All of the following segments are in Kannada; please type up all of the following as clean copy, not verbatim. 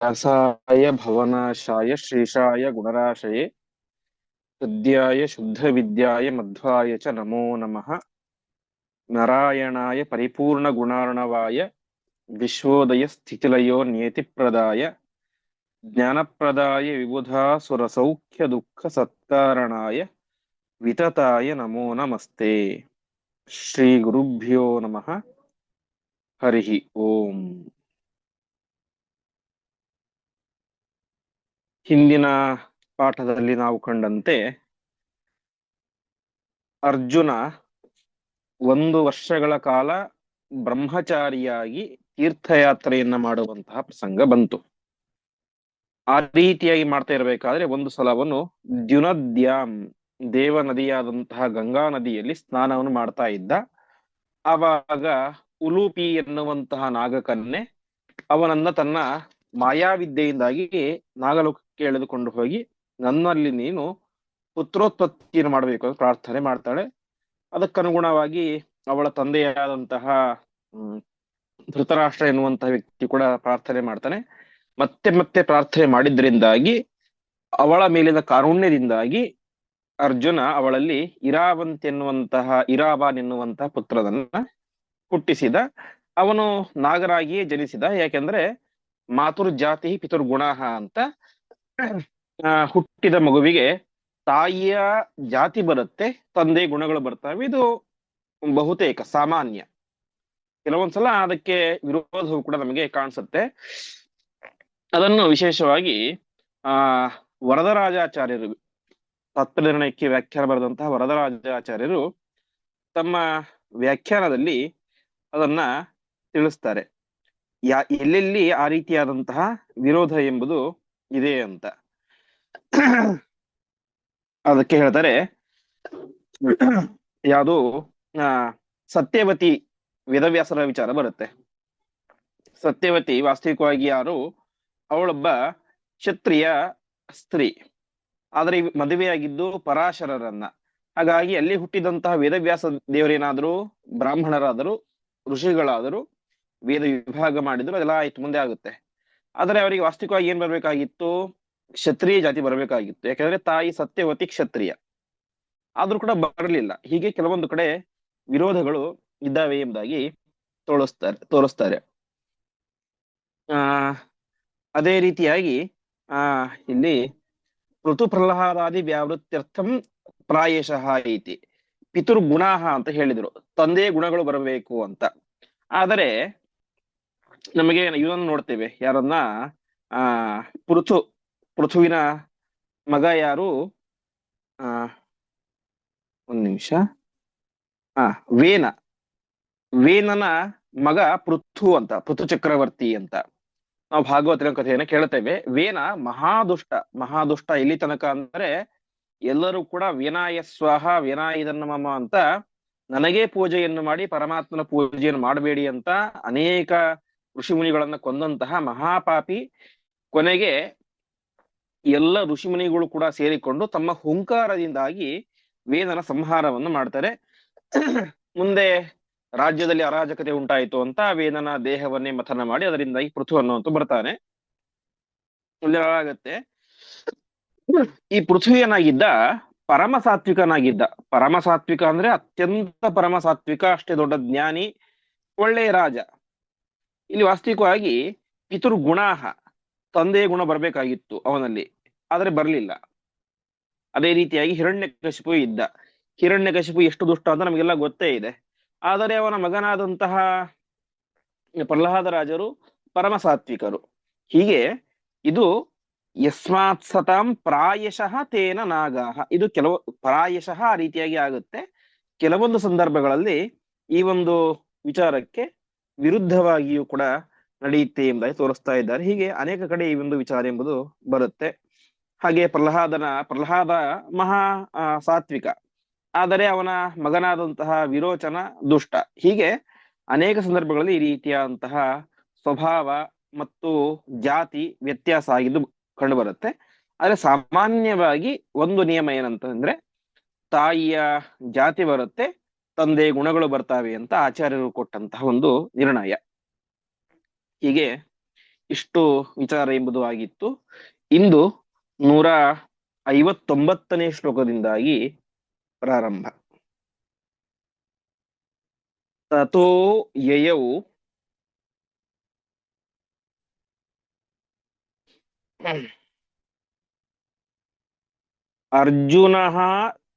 व्यासाय भवनाशाय श्रीशाय गुणराशये हृद्याय शुद्धविद्याय मध्वाय च नमो नमः। नारायणाय परिपूर्णगुणार्णवाय विश्वोदय स्थितिलयो नियतिप्रदाय ज्ञानप्रदाय विबुधासुरसौख्यदुःखसत्कारणाय वितताय नमो नमस्ते। श्रीगुरुभ्यो नमः। हरिः ओम्। ಹಿಂದಿನ ಪಾಠದಲ್ಲಿ ನಾವು ಕಂಡಂತೆ ಅರ್ಜುನ 1 ವರ್ಷಗಳ ಕಾಲ ಬ್ರಹ್ಮಚಾರಿಯಾಗಿ ತೀರ್ಥಯಾತ್ರೆಯನ್ನ ಮಾಡುವಂತಹ ಪ್ರಸಂಗ ಬಂತು. ಆ ರೀತಿಯಾಗಿ ಮಾಡ್ತಾ ಇರಬೇಕಾದ್ರೆ ಒಂದು ಸಲ ಅವನು ದ್ಯುನದ್ಯಾಂ ದೇವ ನದಿಯಾದಂತಹ ಗಂಗಾ ನದಿಯಲ್ಲಿ ಸ್ನಾನವನ್ನು ಮಾಡ್ತಾ ಇದ್ದ. ಆವಾಗ ಉಲೂಪಿ ಎನ್ನುವಂತಹ ನಾಗಕನ್ನೆ ಅವನನ್ನ ತನ್ನ ಮಾಯಾವಿದ್ಯೆಯಿಂದಾಗಿ ನಾಗಲೋಕಕ್ಕೆ ಎಳೆದುಕೊಂಡು ಹೋಗಿ ನನ್ನಲ್ಲಿ ನೀನು ಪುತ್ರೋತ್ಪತ್ತಿಯನ್ನು ಮಾಡಬೇಕು ಅಂತ ಪ್ರಾರ್ಥನೆ ಮಾಡ್ತಾಳೆ. ಅದಕ್ಕನುಗುಣವಾಗಿ ಅವಳ ತಂದೆಯಾದಂತಹ ಧೃತರಾಷ್ಟ್ರ ಎನ್ನುವಂತಹ ವ್ಯಕ್ತಿ ಕೂಡ ಪ್ರಾರ್ಥನೆ ಮಾಡ್ತಾನೆ. ಮತ್ತೆ ಮತ್ತೆ ಪ್ರಾರ್ಥನೆ ಮಾಡಿದ್ರಿಂದಾಗಿ ಅವಳ ಮೇಲಿನ ಕಾರುಣ್ಯದಿಂದಾಗಿ ಅರ್ಜುನ ಅವಳಲ್ಲಿ ಇರಾಬಾನ್ ಎನ್ನುವಂತಹ ಪುತ್ರನನ್ನ ಹುಟ್ಟಿಸಿದ. ಅವನು ನಾಗರಾಗಿಯೇ ಜನಿಸಿದ. ಯಾಕೆಂದ್ರೆ ಮಾತುರ್ಜಾತಿ ಪಿತುರ್ಗುಣಃ ಅಂತ ಹುಟ್ಟಿದ ಮಗುವಿಗೆ ತಾಯಿಯ ಜಾತಿ ಬರುತ್ತೆ, ತಂದೆ ಗುಣಗಳು ಬರ್ತವೆ. ಇದು ಬಹುತೇಕ ಸಾಮಾನ್ಯ. ಕೆಲವೊಂದ್ಸಲ ಅದಕ್ಕೆ ವಿರೋಧವು ಕೂಡ ನಮಗೆ ಕಾಣಿಸುತ್ತೆ. ಅದನ್ನು ವಿಶೇಷವಾಗಿ ವರದರಾಜಾಚಾರ್ಯರು, ತತ್ವನಿರ್ಣಯಕ್ಕೆ ವ್ಯಾಖ್ಯಾನ ಬರೆದಂತಹ ವರದರಾಜಾಚಾರ್ಯರು ತಮ್ಮ ವ್ಯಾಖ್ಯಾನದಲ್ಲಿ ಅದನ್ನ ತಿಳಿಸ್ತಾರೆ. ಎಲ್ಲೆಲ್ಲಿ ಆ ರೀತಿಯಾದಂತಹ ವಿರೋಧ ಎಂಬುದು ಇದೆ ಅಂತ. ಅದಕ್ಕೆ ಹೇಳ್ತಾರೆ, ಯಾವುದು ಸತ್ಯವತಿ ವೇದವ್ಯಾಸರ ವಿಚಾರ ಬರುತ್ತೆ. ಸತ್ಯವತಿ ವಾಸ್ತವಿಕವಾಗಿ ಯಾರು? ಅವಳೊಬ್ಬ ಕ್ಷತ್ರಿಯ ಸ್ತ್ರೀ, ಆದ್ರೆ ಮದುವೆಯಾಗಿದ್ದು ಪರಾಶರರನ್ನ. ಹಾಗಾಗಿ ಅಲ್ಲಿ ಹುಟ್ಟಿದಂತಹ ವೇದವ್ಯಾಸ ದೇವರೇನಾದ್ರು ಬ್ರಾಹ್ಮಣರಾದರು, ಋಷಿಗಳಾದರು, ವೇದ ವಿಭಾಗ ಮಾಡಿದ್ರು, ಅದೆಲ್ಲ ಆಯ್ತು, ಮುಂದೆ ಆಗುತ್ತೆ. ಆದ್ರೆ ಅವರಿಗೆ ವಾಸ್ತವಿಕವಾಗಿ ಏನ್ ಬರ್ಬೇಕಾಗಿತ್ತು? ಕ್ಷತ್ರಿಯ ಜಾತಿ ಬರಬೇಕಾಗಿತ್ತು. ಯಾಕಂದ್ರೆ ತಾಯಿ ಸತ್ಯವತಿ ಕ್ಷತ್ರಿಯ, ಆದ್ರೂ ಕೂಡ ಬರಲಿಲ್ಲ. ಹೀಗೆ ಕೆಲವೊಂದು ಕಡೆ ವಿರೋಧಗಳು ಇದ್ದಾವೆ ಎಂಬುದಾಗಿ ತೋರಿಸ್ತಾರೆ. ಅದೇ ರೀತಿಯಾಗಿ ಇಲ್ಲಿ ಋತು ಪ್ರಹ್ಲಾದಾದಿ ವ್ಯಾವೃತ್ಯರ್ಥಂ ಪ್ರಾಯಶಃ ಐತಿ ಪಿತುರ್ಗುಣಾಹ ಅಂತ ಹೇಳಿದ್ರು, ತಂದೆಯ ಗುಣಗಳು ಬರಬೇಕು ಅಂತ. ಆದರೆ ನಮಗೆ ಇವನ್ನ ನೋಡ್ತೇವೆ, ಯಾರನ್ನ ಪೃಥುವಿನ ಮಗ ಯಾರು? ಒಂದ್ ನಿಮಿಷ. ವೇನನ ಮಗ ಪೃಥು ಅಂತ, ಪೃಥು ಚಕ್ರವರ್ತಿ ಅಂತ ನಾವು ಭಾಗವತನ ಕಥೆಯನ್ನ ಕೇಳ್ತೇವೆ. ವೇನ ಮಹಾದುಷ್ಟ ಇಲ್ಲಿ ತನಕ ಅಂದ್ರೆ ಎಲ್ಲರೂ ಕೂಡ ವಿನಾಯ ಸ್ವಾಹ ವಿನಾಯದನ್ನ ಮಮ ಅಂತ ನನಗೇ ಪೂಜೆಯನ್ನು ಮಾಡಿ ಪರಮಾತ್ಮನ ಪೂಜೆಯನ್ನು ಮಾಡಬೇಡಿ ಅಂತ ಅನೇಕ ಋಷಿಮುನಿಗಳನ್ನ ಕೊಂದಂತಹ ಮಹಾಪಾಪಿ. ಕೊನೆಗೆ ಎಲ್ಲ ಋಷಿಮುನಿಗಳು ಕೂಡ ಸೇರಿಕೊಂಡು ತಮ್ಮ ಹುಂಕಾರದಿಂದಾಗಿ ವೇದನ ಸಂಹಾರವನ್ನು ಮಾಡ್ತಾರೆ. ಮುಂದೆ ರಾಜ್ಯದಲ್ಲಿ ಅರಾಜಕತೆ ಉಂಟಾಯಿತು ಅಂತ ವೇದನ ದೇಹವನ್ನೇ ಮಥನ ಮಾಡಿ ಅದರಿಂದಾಗಿ ಪೃಥು ಅನ್ನುವಂತ ಬರ್ತಾನೆ. ಆಗತ್ತೆ. ಈ ಪೃಥ್ವಿಯನಾಗಿದ್ದ ಪರಮಸಾತ್ವಿಕನಾಗಿದ್ದ. ಪರಮಸಾತ್ವಿಕ ಅಂದ್ರೆ ಅತ್ಯಂತ ಪರಮಸಾತ್ವಿಕ, ಅಷ್ಟೇ ದೊಡ್ಡ ಜ್ಞಾನಿ, ಒಳ್ಳೆಯ ರಾಜ. ಇಲ್ಲಿ ವಾಸ್ತವಿಕವಾಗಿ ಪಿತೃಗುಣಾಹ, ತಂದೆಯ ಗುಣ ಬರ್ಬೇಕಾಗಿತ್ತು ಅವನಲ್ಲಿ, ಆದ್ರೆ ಬರ್ಲಿಲ್ಲ. ಅದೇ ರೀತಿಯಾಗಿ ಹಿರಣ್ಯಕಶಿಪು ಇದ್ದ. ಹಿರಣ್ಯಕಶಿಪು ಎಷ್ಟು ದುಷ್ಟ ಅಂತ ನಮಗೆಲ್ಲ ಗೊತ್ತೇ ಇದೆ. ಆದರೆ ಅವನ ಮಗನಾದಂತಹ ಪ್ರಹ್ಲಾದ ರಾಜರು ಪರಮಸಾತ್ವಿಕರು. ಹೀಗೆ ಇದು ಯಸ್ಮಾತ್ ಸತಾಂ ಪ್ರಾಯಶಃ ತೇನ ನಾಗಾಹ, ಇದು ಕೆಲವು ಪ್ರಾಯಶಃ ಆ ರೀತಿಯಾಗಿ ಆಗುತ್ತೆ. ಕೆಲವೊಂದು ಸಂದರ್ಭಗಳಲ್ಲಿ ಈ ಒಂದು ವಿಚಾರಕ್ಕೆ ವಿರುದ್ಧವಾಗಿಯೂ ಕೂಡ ನಡೆಯುತ್ತೆ ಎಂಬುದಾಗಿ ತೋರಿಸ್ತಾ ಇದ್ದಾರೆ. ಹೀಗೆ ಅನೇಕ ಕಡೆ ಈ ಒಂದು ವಿಚಾರ ಎಂಬುದು ಬರುತ್ತೆ. ಹಾಗೆ ಪ್ರಹ್ಲಾದ ಮಹಾ ಸಾತ್ವಿಕ, ಆದರೆ ಅವನ ಮಗನಾದಂತಹ ವಿರೋಚನ ದುಷ್ಟ. ಹೀಗೆ ಅನೇಕ ಸಂದರ್ಭಗಳಲ್ಲಿ ಈ ರೀತಿಯಾದಂತಹ ಸ್ವಭಾವ ಮತ್ತು ಜಾತಿ ವ್ಯತ್ಯಾಸ ಆಗಿದ್ದು ಕಂಡು ಬರುತ್ತೆ. ಆದ್ರೆ ಸಾಮಾನ್ಯವಾಗಿ ಒಂದು ನಿಯಮ ಏನಂತಂದ್ರೆ ತಾಯಿಯ ಜಾತಿ ಬರುತ್ತೆ, ತಂದೆ ಗುಣಗಳು ಬರ್ತಾವೆ ಅಂತ ಆಚಾರ್ಯರು ಕೊಟ್ಟಂತಹ ಒಂದು ನಿರ್ಣಯ. ಹೀಗೆ ಇಷ್ಟು ವಿಚಾರ ಎಂಬುದು ಆಗಿತ್ತು. ಇಂದು 159ನೇ ಶ್ಲೋಕದಿಂದಾಗಿ ಪ್ರಾರಂಭ. ತಥೋ ಯಯೌ ಅರ್ಜುನಃ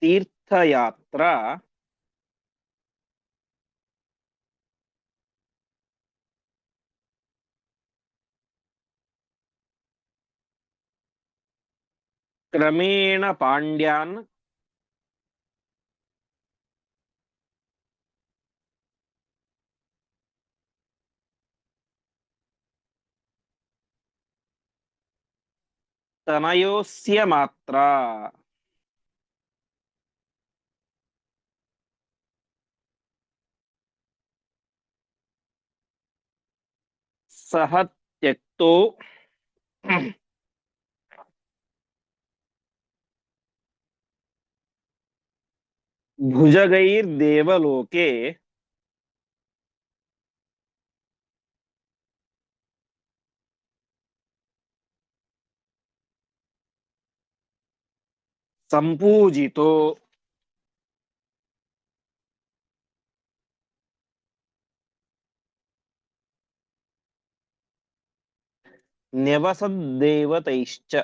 ತೀರ್ಥಯಾತ್ರಾ ಕ್ರಮೇಣ ಪಾಂಡ್ಯಾನ್ ತನಯೋಸ್ಯ ಮಾತ್ರ ಸಹ ತ್ಯಕ್ತೋ ಭುಜಗೈರ್ದೇವಲೋಕೆ ಸಂಪೂಜಿತೋ ನ್ಯವಸದ್ದೇವತೈಶ್ಚ.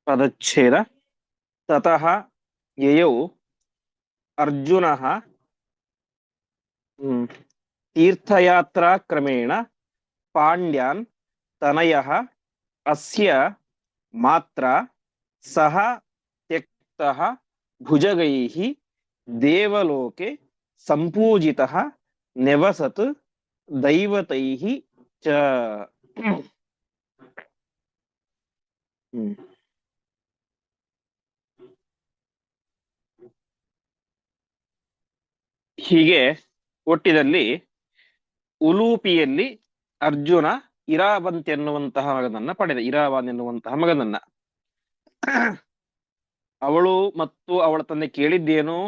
ಪದಚ್ಛೇದ. ತತಃ ಯಯೌ ಅರ್ಜುನಃ ತೀರ್ಥಯಾತ್ರಾ ಕ್ರಮೇಣ ಪಾಂಡ್ಯಾನ್ ತನಯಃ ಅಸ್ಯ ಮಾತ್ರ ಸಹ ತ್ಯಕ್ತಃ ಭುಜಗೈಃ ದೇವಲೋಕೆ ಸಂಪೂಜಿತಃ ನ್ಯವಸತ್ ದೈವತೈಃ ಚ. ಹೀಗೆ ಒಟ್ಟಿನಲ್ಲಿ ಉಲೂಪಿಯಲ್ಲಿ ಅರ್ಜುನ ಇರಾವಂತ್ ಎನ್ನುವಂತಹ ಮಗನನ್ನ ಪಡೆದ. ಇರಾವಾನ್ ಎನ್ನುವಂತಹ ಮಗನನ್ನ ಅವಳು ಮತ್ತು ಅವಳ ತಂದೆ ಕೇಳಿದ್ದೇನು?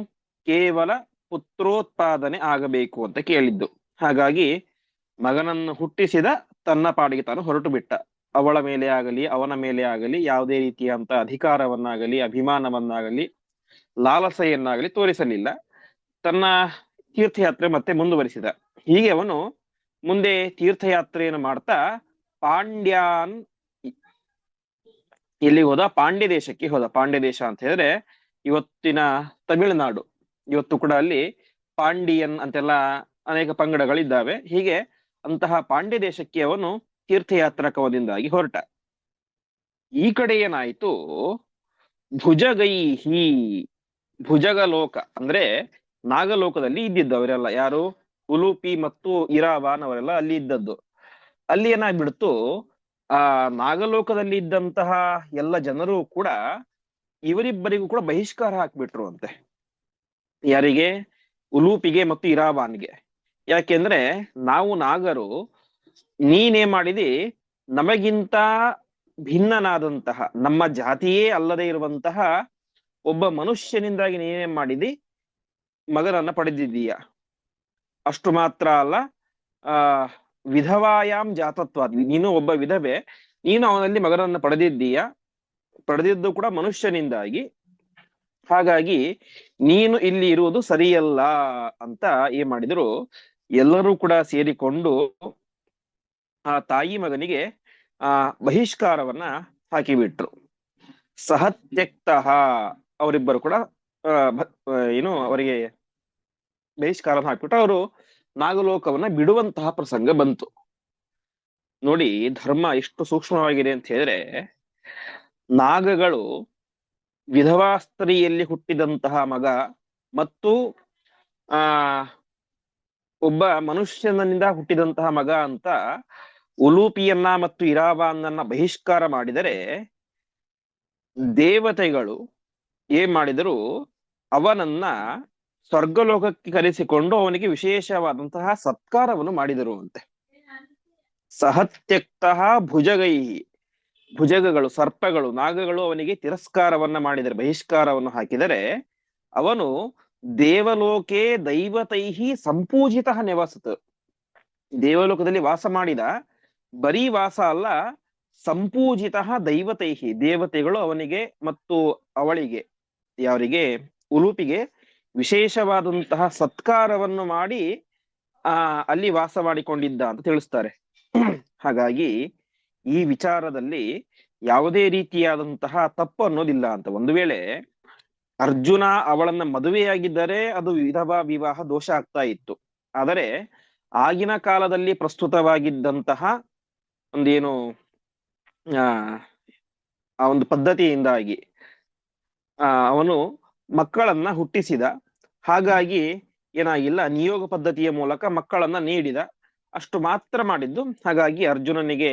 ಕೇವಲ ಪುತ್ರೋತ್ಪಾದನೆ ಆಗಬೇಕು ಅಂತ ಕೇಳಿದ್ದು. ಹಾಗಾಗಿ ಮಗನನ್ನು ಹುಟ್ಟಿಸಿದ, ತನ್ನ ಪಾಡಿಗೆ ತಾನು ಹೊರಟು ಬಿಟ್ಟ. ಅವಳ ಮೇಲೆ ಆಗಲಿ ಅವನ ಮೇಲೆ ಆಗಲಿ ಯಾವುದೇ ರೀತಿಯಂತ ಅಧಿಕಾರವನ್ನಾಗಲಿ ಅಭಿಮಾನವನ್ನಾಗಲಿ ಲಾಲಸೆಯನ್ನಾಗಲಿ ತೋರಿಸಲಿಲ್ಲ. ತನ್ನ ತೀರ್ಥಯಾತ್ರೆ ಮತ್ತೆ ಮುಂದುವರಿಸಿದ. ಹೀಗೆ ಅವನು ಮುಂದೆ ತೀರ್ಥಯಾತ್ರೆಯನ್ನು ಮಾಡ್ತಾ ಪಾಂಡ್ಯಾನ್ ಎಲ್ಲಿ ಹೋದ? ಪಾಂಡ್ಯ ದೇಶಕ್ಕೆ ಹೋದ. ಪಾಂಡ್ಯ ದೇಶ ಅಂತ ಹೇಳಿದ್ರೆ ಇವತ್ತಿನ ತಮಿಳುನಾಡು. ಇವತ್ತು ಕೂಡ ಅಲ್ಲಿ ಪಾಂಡಿಯನ್ ಅಂತೆಲ್ಲ ಅನೇಕ ಪಂಗಡಗಳಿದ್ದಾವೆ. ಹೀಗೆ ಅಂತಹ ಪಾಂಡ್ಯ ದೇಶಕ್ಕೆ ಅವನು ತೀರ್ಥಯಾತ್ರಕವದಿಂದಾಗಿ ಹೊರಟ. ಈ ಕಡೆ ಏನಾಯ್ತು? ಭುಜಗೈಹಿ, ಭುಜಗಲೋಕ ಅಂದ್ರೆ ನಾಗಲೋಕದಲ್ಲಿ ಇದ್ದಿದ್ದವರೆಲ್ಲ ಯಾರು? ಉಲೂಪಿ ಮತ್ತು ಇರಾವಾನ್ ಅವರೆಲ್ಲ ಅಲ್ಲಿ ಇದ್ದದ್ದು. ಅಲ್ಲಿ ಏನಾಗ್ಬಿಡ್ತು? ಆ ನಾಗಲೋಕದಲ್ಲಿ ಇದ್ದಂತಹ ಎಲ್ಲ ಜನರು ಕೂಡ ಇವರಿಬ್ಬರಿಗೂ ಕೂಡ ಬಹಿಷ್ಕಾರ ಹಾಕ್ಬಿಟ್ರು ಅಂತೆ. ಯಾರಿಗೆ? ಉಲೂಪಿಗೆ ಮತ್ತು ಇರಾವಾನ್ಗೆ. ಯಾಕೆಂದ್ರೆ ನಾವು ನಾಗರು, ನೀನೇ ಮಾಡಿದಿ ನಮಗಿಂತ ಭಿನ್ನನಾದಂತಹ, ನಮ್ಮ ಜಾತಿಯೇ ಅಲ್ಲದೆ ಇರುವಂತಹ ಒಬ್ಬ ಮನುಷ್ಯನಿಂದಾಗಿ ನೀನೇ ಮಾಡಿದಿ ಮಗನನ್ನ ಪಡೆದಿದ್ದೀಯ. ಅಷ್ಟು ಮಾತ್ರ ಅಲ್ಲ, ಆ ವಿಧವಾಯಾಮ್ ಜಾತತ್ವ, ನೀನು ಒಬ್ಬ ವಿಧವೆ, ನೀನು ಅವನಲ್ಲಿ ಮಗನನ್ನ ಪಡೆದಿದ್ದೀಯ. ಪಡೆದಿದ್ದು ಕೂಡ ಮನುಷ್ಯನಿಂದಾಗಿ. ಹಾಗಾಗಿ ನೀನು ಇಲ್ಲಿ ಇರುವುದು ಸರಿಯಲ್ಲ ಅಂತ ಏನ್ ಮಾಡಿದ್ರು, ಎಲ್ಲರೂ ಕೂಡ ಸೇರಿಕೊಂಡು ಆ ತಾಯಿ ಮಗನಿಗೆ ಬಹಿಷ್ಕಾರವನ್ನ ಹಾಕಿಬಿಟ್ರು. ಸಹತ್ಯಕ್ತಃ, ಅವರಿಬ್ಬರು ಕೂಡ ಏನು ಅವರಿಗೆ ಬಹಿಷ್ಕಾರ ಹಾಕ್ಬಿಟ್ಟು ಅವರು ನಾಗಲೋಕವನ್ನ ಬಿಡುವಂತಹ ಪ್ರಸಂಗ ಬಂತು. ನೋಡಿ ಧರ್ಮ ಎಷ್ಟು ಸೂಕ್ಷ್ಮವಾಗಿದೆ ಅಂತ ಹೇಳಿದ್ರೆ, ನಾಗಗಳು ವಿಧವಾ ಸ್ತ್ರೀಯಲ್ಲಿ ಹುಟ್ಟಿದಂತಹ ಮಗ ಮತ್ತು ಆ ಒಬ್ಬ ಮನುಷ್ಯನಿಂದ ಹುಟ್ಟಿದಂತಹ ಮಗ ಅಂತ ಉಲೂಪಿಯನ್ನ ಮತ್ತು ಇರಾವಾನ್ನನ್ನ ಬಹಿಷ್ಕಾರ ಮಾಡಿದರೆ, ದೇವತೆಗಳು ಏನ್ ಮಾಡಿದರು? ಅವನನ್ನ ಸ್ವರ್ಗಲೋಕಕ್ಕೆ ಕರೆಸಿಕೊಂಡು ಅವನಿಗೆ ವಿಶೇಷವಾದಂತಹ ಸತ್ಕಾರವನ್ನು ಮಾಡಿದರು ಅಂತೆ. ಸಹತ್ಯಕ್ತಃ ಭುಜಗೈಹಿ, ಭುಜಗಗಳು, ಸರ್ಪಗಳು, ನಾಗಗಳು ಅವನಿಗೆ ತಿರಸ್ಕಾರವನ್ನ ಮಾಡಿದರೆ, ಬಹಿಷ್ಕಾರವನ್ನು ಹಾಕಿದರೆ, ಅವನು ದೇವಲೋಕೆ ದೈವತೈಹಿ ಸಂಪೂಜಿತ ನೆವಸತ್, ದೇವಲೋಕದಲ್ಲಿ ವಾಸ ಮಾಡಿದ, ಬರೀ ವಾಸ ಅಲ್ಲ, ಸಂಪೂಜಿತ ದೈವತೈಹಿ, ದೇವತೆಗಳು ಅವನಿಗೆ ಮತ್ತು ಅವಳಿಗೆ, ಯಾರಿಗೆ, ಉಲೂಪಿಗೆ ವಿಶೇಷವಾದಂತಹ ಸತ್ಕಾರವನ್ನು ಮಾಡಿ ಅಲ್ಲಿ ವಾಸ ಮಾಡಿಕೊಂಡಿದ್ದ ಅಂತ ತಿಳಿಸ್ತಾರೆ. ಹಾಗಾಗಿ ಈ ವಿಚಾರದಲ್ಲಿ ಯಾವುದೇ ರೀತಿಯಾದಂತಹ ತಪ್ಪು ಅನ್ನೋದಿಲ್ಲ ಅಂತ. ಒಂದು ವೇಳೆ ಅರ್ಜುನ ಅವಳನ್ನ ಮದುವೆಯಾಗಿದ್ದರೆ ಅದು ವಿಧವಾ ವಿವಾಹ ದೋಷ ಆಗ್ತಾ ಇತ್ತು. ಆದರೆ ಆಗಿನ ಕಾಲದಲ್ಲಿ ಪ್ರಸ್ತುತವಾಗಿದ್ದಂತಹ ಒಂದೇನು ಆ ಒಂದು ಪದ್ಧತಿಯಿಂದಾಗಿ ಅವನು ಮಕ್ಕಳನ್ನ ಹುಟ್ಟಿಸಿದ. ಹಾಗಾಗಿ ಏನಾಗಿಲ್ಲ, ನಿಯೋಗ ಪದ್ಧತಿಯ ಮೂಲಕ ಮಕ್ಕಳನ್ನ ನೀಡಿದ, ಅಷ್ಟು ಮಾತ್ರ ಮಾಡಿದ್ದು. ಹಾಗಾಗಿ ಅರ್ಜುನನಿಗೆ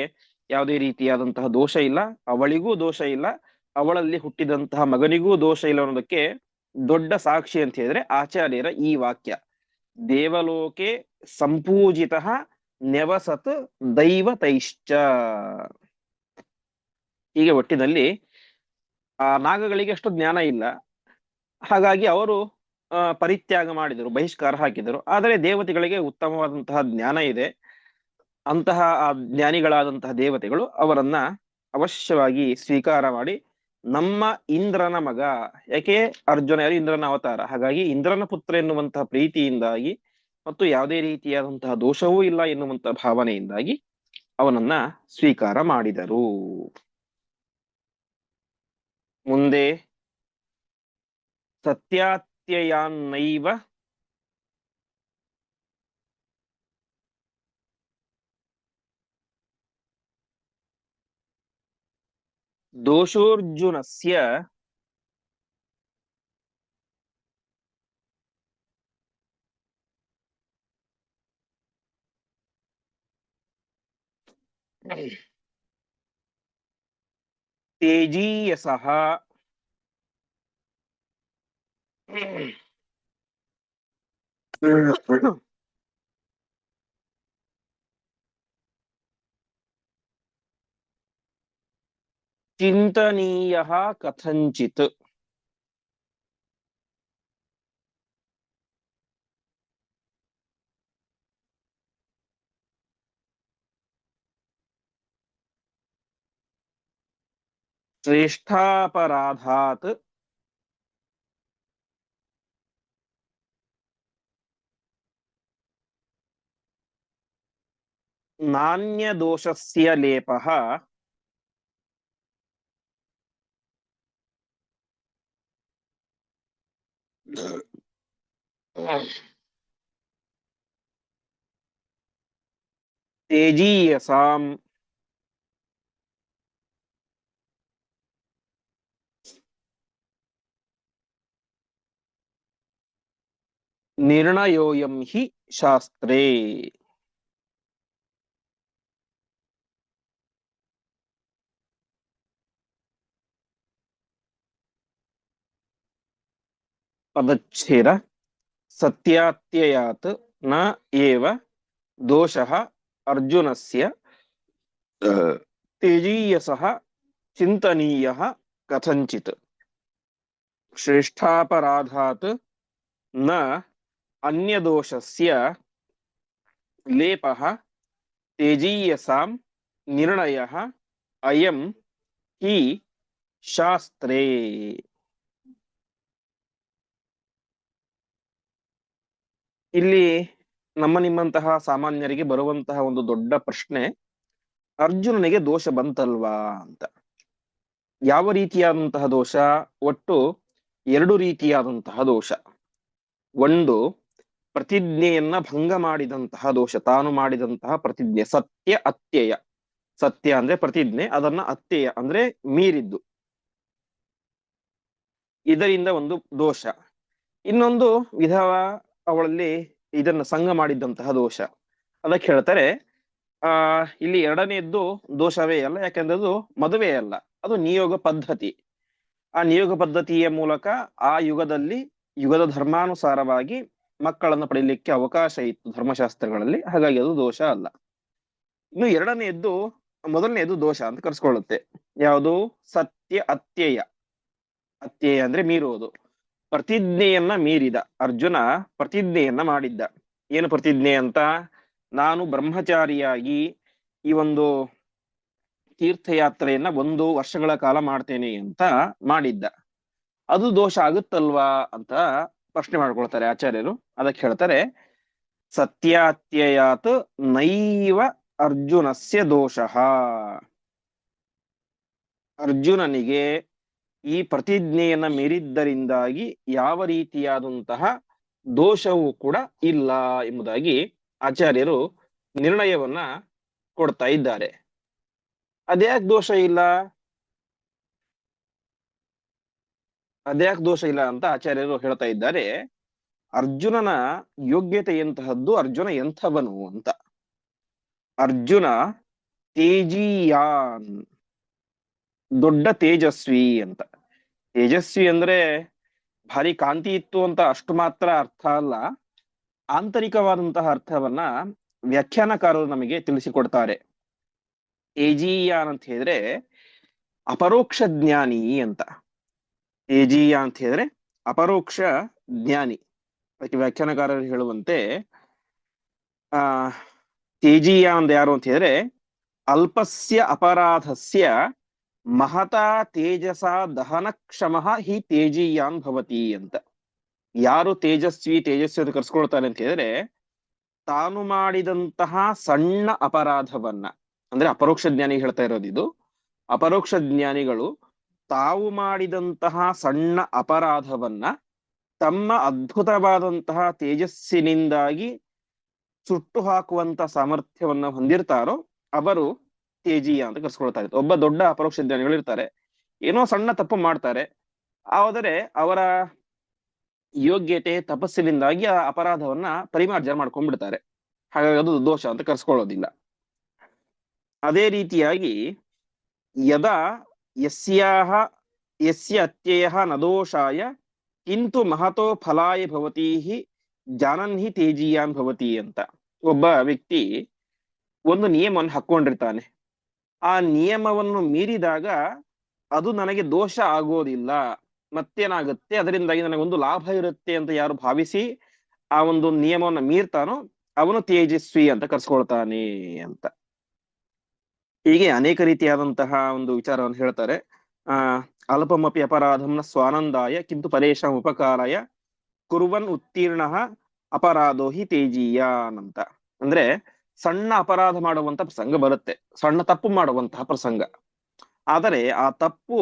ಯಾವುದೇ ರೀತಿಯಾದಂತಹ ದೋಷ ಇಲ್ಲ, ಅವಳಿಗೂ ದೋಷ ಇಲ್ಲ, ಅವಳಲ್ಲಿ ಹುಟ್ಟಿದಂತಹ ಮಗನಿಗೂ ದೋಷ ಇಲ್ಲ ಅನ್ನೋದಕ್ಕೆ ದೊಡ್ಡ ಸಾಕ್ಷಿ ಅಂತ ಹೇಳಿದ್ರೆ ಆಚಾರ್ಯರ ಈ ವಾಕ್ಯ, ದೇವಲೋಕೆ ಸಂಪೂಜಿತ ನೆವಸತ್ ದೈವತೈಶ್ಚ. ಹೀಗೆ ಒಟ್ಟಿನಲ್ಲಿ ಆ ನಾಗಗಳಿಗೆ ಅಷ್ಟು ಜ್ಞಾನ ಇಲ್ಲ, ಹಾಗಾಗಿ ಅವರು ಪರಿತ್ಯಾಗ ಮಾಡಿದರು, ಬಹಿಷ್ಕಾರ ಹಾಕಿದರು. ಆದರೆ ದೇವತೆಗಳಿಗೆ ಉತ್ತಮವಾದಂತಹ ಜ್ಞಾನ ಇದೆ. ಅಂತಹ ಆ ಜ್ಞಾನಿಗಳಾದಂತಹ ದೇವತೆಗಳು ಅವರನ್ನ ಅವಶ್ಯವಾಗಿ ಸ್ವೀಕಾರ ಮಾಡಿ, ನಮ್ಮ ಇಂದ್ರನ ಮಗ, ಯಾಕೆ ಅರ್ಜುನ ಯಾರು, ಇಂದ್ರನ ಅವತಾರ, ಹಾಗಾಗಿ ಇಂದ್ರನ ಪುತ್ರ ಎನ್ನುವಂತಹ ಪ್ರೀತಿಯಿಂದಾಗಿ ಮತ್ತು ಯಾವುದೇ ರೀತಿಯಾದಂತಹ ದೋಷವೂ ಇಲ್ಲ ಎನ್ನುವಂತಹ ಭಾವನೆಯಿಂದಾಗಿ ಅವನನ್ನ ಸ್ವೀಕಾರ ಮಾಡಿದರು. ಮುಂದೆ ಸತ್ಯಾತ್ಯಯಾನ್ನೈವ ದೋಷೋರ್ಜುನಸ್ಯ ತೇಜೀಯಸಃ ಚಿಂತನೀಯಃ ಕಥಂಚಿತ್. ಶ್ರೇಷ್ಠಾಪರಾಧಾತ್ ನಾಣ್ಯದೋಷಸ್ಯ ಲೇಪಃ ತೇಜೀಯಸಾಂ ನಿರ್ಣಯೋಯಂ ಹಿ ಶಾಸ್ತ್ರೇ. ಪದಚ್ಛೇದ ಸತ್ಯಾತ್ಯಯಾತ್ ನ ಏವ ದೋಷಃ ಅರ್ಜುನಸ್ಯ ತೇಜೀಯಸಃ ಚಿಂತನೀಯಃ ಕಥಂಚಿತ್. ಶ್ರೇಷ್ಠಾಪರಾಧಾತ್ ನ ಅನ್ಯದೋಷಸ್ಯ ಲೇಪಃ ತೇಜೀಯಸಾಂ ನಿರ್ಣಯಃ ಅಯಂ ಹಿ ಶಾಸ್ತ್ರೇ. ಇಲ್ಲಿ ನಮ್ಮ ನಿಮ್ಮಂತಹ ಸಾಮಾನ್ಯರಿಗೆ ಬರುವಂತಹ ಒಂದು ದೊಡ್ಡ ಪ್ರಶ್ನೆ, ಅರ್ಜುನನಿಗೆ ದೋಷ ಬಂತಲ್ವಾ ಅಂತ. ಯಾವ ರೀತಿಯಾದಂತಹ ದೋಷ? ಒಟ್ಟು ಎರಡು ರೀತಿಯಾದಂತಹ ದೋಷ. ಒಂದು, ಪ್ರತಿಜ್ಞೆಯನ್ನ ಭಂಗ ಮಾಡಿದಂತಹ ದೋಷ, ತಾನು ಮಾಡಿದಂತಹ ಪ್ರತಿಜ್ಞೆ, ಸತ್ಯ ಅತ್ಯಯ. ಸತ್ಯ ಅಂದ್ರೆ ಪ್ರತಿಜ್ಞೆ, ಅದನ್ನ ಅತ್ಯಯ ಅಂದ್ರೆ ಮೀರಿದ್ದು, ಇದರಿಂದ ಒಂದು ದೋಷ. ಇನ್ನೊಂದು ವಿಧವ ಅವಳಲ್ಲಿ ಇದನ್ನ ಸಂಗ ಮಾಡಿದ್ದಂತಹ ದೋಷ. ಅದಕ್ಕೆ ಹೇಳ್ತಾರೆ ಇಲ್ಲಿ ಎರಡನೆಯದ್ದು ದೋಷವೇ ಅಲ್ಲ, ಯಾಕಂದ್ರೆ ಅದು ಮದುವೆ ಅಲ್ಲ, ಅದು ನಿಯೋಗ ಪದ್ಧತಿ. ಆ ನಿಯೋಗ ಪದ್ಧತಿಯ ಮೂಲಕ ಆ ಯುಗದಲ್ಲಿ ಯುಗದ ಧರ್ಮಾನುಸಾರವಾಗಿ ಮಕ್ಕಳನ್ನು ಪಡೆಯಲಿಕ್ಕೆ ಅವಕಾಶ ಇತ್ತು ಧರ್ಮಶಾಸ್ತ್ರಗಳಲ್ಲಿ, ಹಾಗಾಗಿ ಅದು ದೋಷ ಅಲ್ಲ. ಇನ್ನು ಎರಡನೆಯದ್ದು ಮೊದಲನೇದು ದೋಷ ಅಂತ ಕರ್ಸ್ಕೊಳ್ಳುತ್ತೆ. ಯಾವುದು? ಸತ್ಯ ಅತ್ಯಯ. ಅತ್ಯಯ ಅಂದ್ರೆ ಮೀರುವುದು. ಪ್ರತಿಜ್ಞೆಯನ್ನ ಮೀರಿದ ಅರ್ಜುನ ಪ್ರತಿಜ್ಞೆಯನ್ನ ಮಾಡಿದ್ದ. ಏನು ಪ್ರತಿಜ್ಞೆ ಅಂತ? ನಾನು ಬ್ರಹ್ಮಚಾರಿಯಾಗಿ ಈ ಒಂದು ತೀರ್ಥಯಾತ್ರೆಯನ್ನ 1 ವರ್ಷಗಳ ಕಾಲ ಮಾಡ್ತೇನೆ ಅಂತ ಮಾಡಿದ್ದ. ಅದು ದೋಷ ಆಗುತ್ತಲ್ವಾ ಅಂತ ಪ್ರಶ್ನೆ ಮಾಡ್ಕೊಳ್ತಾರೆ ಆಚಾರ್ಯರು. ಅದಕ್ಕೆ ಹೇಳ್ತಾರೆ, ಸತ್ಯಾತ್ಯಯಾತ್ ನೈವ ಅರ್ಜುನಸ್ಯ ದೋಷಃ. ಅರ್ಜುನನಿಗೆ ಈ ಪ್ರತಿಜ್ಞೆಯನ್ನ ಮೀರಿದ್ದರಿಂದಾಗಿ ಯಾವ ರೀತಿಯಾದಂತಹ ದೋಷವೂ ಕೂಡ ಇಲ್ಲ ಎಂಬುದಾಗಿ ಆಚಾರ್ಯರು ನಿರ್ಣಯವನ್ನ ಕೊಡ್ತಾ ಇದ್ದಾರೆ. ಅದ್ಯಾಕ್ ದೋಷ ಇಲ್ಲ? ಅದ್ಯಾಕ್ ದೋಷ ಇಲ್ಲ ಅಂತ ಆಚಾರ್ಯರು ಹೇಳ್ತಾ ಇದ್ದಾರೆ. ಅರ್ಜುನನ ಯೋಗ್ಯತೆ ಎಂತಹದ್ದು, ಅರ್ಜುನ ಎಂಥವನು ಅಂತ. ಅರ್ಜುನ ತೇಜಿಯಾನ್, ದೊಡ್ಡ ತೇಜಸ್ವಿ ಅಂತ. ತೇಜಸ್ವಿ ಅಂದ್ರೆ ಭಾರಿ ಕಾಂತಿ ಇತ್ತು ಅಂತ ಅಷ್ಟು ಮಾತ್ರ ಅರ್ಥ ಅಲ್ಲ. ಆಂತರಿಕವಾದಂತಹ ಅರ್ಥವನ್ನ ವ್ಯಾಖ್ಯಾನಕಾರರು ನಮಗೆ ತಿಳಿಸಿಕೊಡ್ತಾರೆ. ತೇಜೀಯಾನ್ ಅಂತ ಹೇಳಿದ್ರೆ ಅಪರೋಕ್ಷ ಜ್ಞಾನಿ ಅಂತ. ತೇಜೀಯ ಅಂತ ಹೇಳಿದ್ರೆ ಅಪರೋಕ್ಷ ಜ್ಞಾನಿ. ಅದಕ್ಕೆ ವ್ಯಾಖ್ಯಾನಕಾರರು ಹೇಳುವಂತೆ ಆ ತೇಜೀಯ ಅಂದ್ ಯಾರು ಅಂತ ಹೇಳಿದ್ರೆ ಅಲ್ಪಸ್ಯ ಅಪರಾಧಸ್ಯ ಮಹತಾ ತೇಜಸ ದಹನಕ್ಷಮಃ ಹಿ ತೇಜೀಯಾನ್ ಭವತಿ ಅಂತ. ಯಾರು ತೇಜಸ್ವಿ ಅಂತ ಕರ್ಸ್ಕೊಳ್ತಾನೆ ಅಂತ ಹೇಳಿದ್ರೆ ತಾನು ಮಾಡಿದಂತಹ ಸಣ್ಣ ಅಪರಾಧವನ್ನ, ಅಂದ್ರೆ ಅಪರೋಕ್ಷ ಜ್ಞಾನಿ ಹೇಳ್ತಾ ಇರೋದು ಇದು. ಅಪರೋಕ್ಷ ಜ್ಞಾನಿಗಳು ತಾವು ಮಾಡಿದಂತಹ ಸಣ್ಣ ಅಪರಾಧವನ್ನ ತಮ್ಮ ಅದ್ಭುತವಾದಂತಹ ತೇಜಸ್ಸಿನಿಂದಾಗಿ ಸುಟ್ಟು ಹಾಕುವಂತ ಸಾಮರ್ಥ್ಯವನ್ನ ಹೊಂದಿರ್ತಾರೋ ಅವರು ತೇಜೀಯ ಅಂತ ಕರ್ಸ್ಕೊಳ್ತಾ ಇರ್ತಾರೆ. ಒಬ್ಬ ದೊಡ್ಡ ಅಪರೋಕ್ಷ ಜ್ಞಾನಿಗಳು ಇರ್ತಾರೆ, ಏನೋ ಸಣ್ಣ ತಪ್ಪು ಮಾಡ್ತಾರೆ, ಆದರೆ ಅವರ ಯೋಗ್ಯತೆ ತಪಸ್ಸಿನಿಂದಾಗಿ ಆ ಅಪರಾಧವನ್ನ ಪರಿಮಾರ್ಜನೆ ಮಾಡ್ಕೊಂಡ್ಬಿಡ್ತಾರೆ. ಹಾಗಾಗಿ ಅದು ದೋಷ ಅಂತ ಕರ್ಸ್ಕೊಳ್ಳೋದಿಲ್ಲ. ಅದೇ ರೀತಿಯಾಗಿ ಯದಾ ಯಸ್ಯ ಅತ್ಯಯಃ ನ ದೋಷಾಯ ಕಿಂತು ಮಹತೋ ಫಲಾಯ ಭವತಿ ಜಾನನ್ ಹಿ ತೇಜೀಯಾನ್ ಭವತಿ ಅಂತ. ಒಬ್ಬ ವ್ಯಕ್ತಿ ಒಂದು ನಿಯಮವನ್ನು ಹಾಕೊಂಡಿರ್ತಾನೆ, ಆ ನಿಯಮವನ್ನು ಮೀರಿದಾಗ ಅದು ನನಗೆ ದೋಷ ಆಗೋದಿಲ್ಲ, ಮತ್ತೇನಾಗುತ್ತೆ ಅದರಿಂದಾಗಿ ನನಗೊಂದು ಲಾಭ ಇರುತ್ತೆ ಅಂತ ಯಾರು ಭಾವಿಸಿ ಆ ಒಂದು ನಿಯಮವನ್ನು ಮೀರ್ತಾನೋ ಅವನು ತೇಜಸ್ವಿ ಅಂತ ಕರ್ಸ್ಕೊಳ್ತಾನೆ ಅಂತ. ಹೀಗೆ ಅನೇಕ ರೀತಿಯಾದಂತಹ ಒಂದು ವಿಚಾರವನ್ನು ಹೇಳ್ತಾರೆ. ಅಲ್ಪಮಪಿ ಅಪರಾಧಂನ ಸ್ವಾನಂದಾಯ ಕಿಂತು ಪರೇಶಾಂ ಉಪಕಾರಾಯ ಕುರ್ವನ್ ಉತ್ತೀರ್ಣ ಅಪರಾಧೋ ಹಿ ತೇಜೀಯಾನ್ ಅಂತ. ಅಂದ್ರೆ ಸಣ್ಣ ಅಪರಾಧ ಮಾಡುವಂತ ಪ್ರಸಂಗ ಬರುತ್ತೆ, ಸಣ್ಣ ತಪ್ಪು ಮಾಡುವಂತಹ ಪ್ರಸಂಗ. ಆದರೆ ಆ ತಪ್ಪು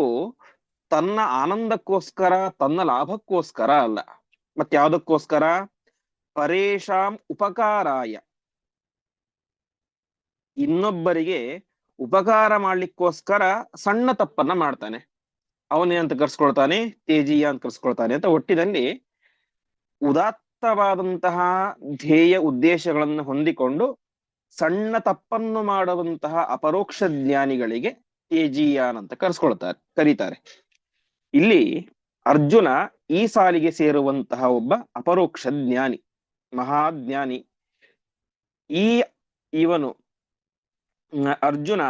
ತನ್ನ ಆನಂದಕ್ಕೋಸ್ಕರ, ತನ್ನ ಲಾಭಕ್ಕೋಸ್ಕರ ಅಲ್ಲ, ಮತ್ಯಾವುದಕ್ಕೋಸ್ಕರ? ಪರೇಶಾಂ ಉಪಕಾರಾಯ, ಇನ್ನೊಬ್ಬರಿಗೆ ಉಪಕಾರ ಮಾಡ್ಲಿಕ್ಕೋಸ್ಕರ ಸಣ್ಣ ತಪ್ಪನ್ನ ಮಾಡ್ತಾನೆ, ಅವನೇನಂತ ಕರ್ಸ್ಕೊಳ್ತಾನೆ? ತೇಜೀಯ ಅಂತ ಕರ್ಸ್ಕೊಳ್ತಾನೆ ಅಂತ. ಒಟ್ಟಿನಲ್ಲಿ ಉದಾತ್ತವಾದಂತಹ ಧ್ಯೇಯ ಉದ್ದೇಶಗಳನ್ನು ಹೊಂದಿಕೊಂಡು ಸಣ್ಣ ತಪ್ಪನ್ನು ಮಾಡುವಂತಹ ಅಪರೋಕ್ಷ ಜ್ಞಾನಿಗಳಿಗೆ ತೇಜೀಯಾನ್ ಅಂತ ಕರೀತಾರೆ. ಇಲ್ಲಿ ಅರ್ಜುನ ಈ ಸಾಲಿಗೆ ಸೇರುವಂತಹ ಒಬ್ಬ ಅಪರೋಕ್ಷ ಜ್ಞಾನಿ, ಮಹಾಜ್ಞಾನಿ. ಇವನು ಅರ್ಜುನ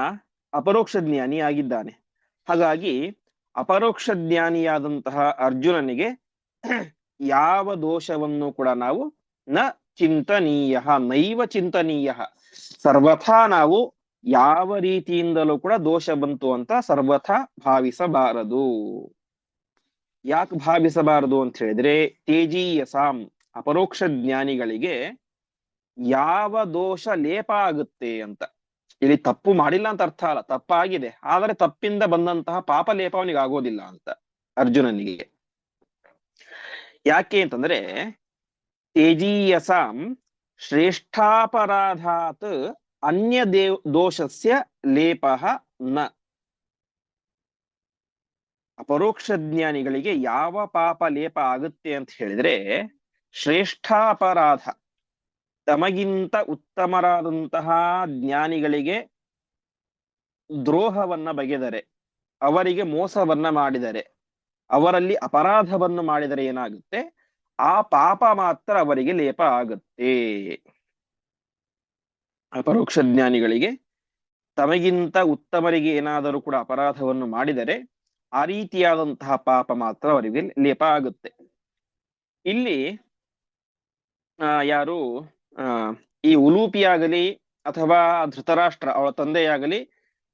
ಅಪರೋಕ್ಷ ಜ್ಞಾನಿ ಆಗಿದ್ದಾನೆ. ಹಾಗಾಗಿ ಅಪರೋಕ್ಷ ಜ್ಞಾನಿಯಾದಂತಹ ಅರ್ಜುನನಿಗೆ ಯಾವ ದೋಷವನ್ನು ಕೂಡ ನಾವು ನೈವ ಚಿಂತನೀಯ, ಸರ್ವಥಾ ನಾವು ಯಾವ ರೀತಿಯಿಂದಲೂ ಕೂಡ ದೋಷ ಬಂತು ಅಂತ ಸರ್ವಥಾ ಭಾವಿಸಬಾರದು. ಯಾಕೆ ಭಾವಿಸಬಾರದು ಅಂತ ಹೇಳಿದ್ರೆ, ತೇಜೀಯಸಾಂ ಅಪರೋಕ್ಷ ಜ್ಞಾನಿಗಳಿಗೆ ಯಾವ ದೋಷ ಲೇಪ ಆಗುತ್ತೆ ಅಂತ. ಇಲ್ಲಿ ತಪ್ಪು ಮಾಡಿಲ್ಲ ಅಂತ ಅರ್ಥ ಅಲ್ಲ, ತಪ್ಪಾಗಿದೆ, ಆದರೆ ತಪ್ಪಿಂದ ಬಂದಂತಹ ಪಾಪ ಲೇಪ ಅವನಿಗೆ ಆಗೋದಿಲ್ಲ ಅಂತ ಅರ್ಜುನನಿಗೆ. ಯಾಕೆ ಅಂತಂದ್ರೆ ತೇಜೀಯಸಾಂ ಶ್ರೇಷ್ಠಾಪರಾಧಾತ್ ಅನ್ಯ ದೋಷಸ್ಯ ಲೇಪಃ ನ. ಅಪರೋಕ್ಷ ಜ್ಞಾನಿಗಳಿಗೆ ಯಾವ ಪಾಪ ಲೇಪ ಆಗುತ್ತೆ ಅಂತ ಹೇಳಿದ್ರೆ, ಶ್ರೇಷ್ಠಾಪರಾಧ, ತಮಗಿಂತ ಉತ್ತಮರಾದಂತಹ ಜ್ಞಾನಿಗಳಿಗೆ ದ್ರೋಹವನ್ನ ಬಗೆದರೆ, ಅವರಿಗೆ ಮೋಸವನ್ನ ಮಾಡಿದರೆ, ಅವರಲ್ಲಿ ಅಪರಾಧವನ್ನು ಮಾಡಿದರೆ ಏನಾಗುತ್ತೆ? ಆ ಪಾಪ ಮಾತ್ರ ಅವರಿಗೆ ಲೇಪ ಆಗುತ್ತೆ. ಅಪರೋಕ್ಷ ಜ್ಞಾನಿಗಳಿಗೆ ತಮಗಿಂತ ಉತ್ತಮರಿಗೆ ಏನಾದರೂ ಕೂಡ ಅಪರಾಧವನ್ನು ಮಾಡಿದರೆ ಆ ರೀತಿಯಾದಂತಹ ಪಾಪ ಮಾತ್ರ ಅವರಿಗೆ ಲೇಪ ಆಗುತ್ತೆ. ಇಲ್ಲಿ ಯಾರು ಆ ಈ ಉಲೂಪಿಯಾಗಲಿ ಅಥವಾ ಧೃತರಾಷ್ಟ್ರ ಅವಳ ತಂದೆಯಾಗಲಿ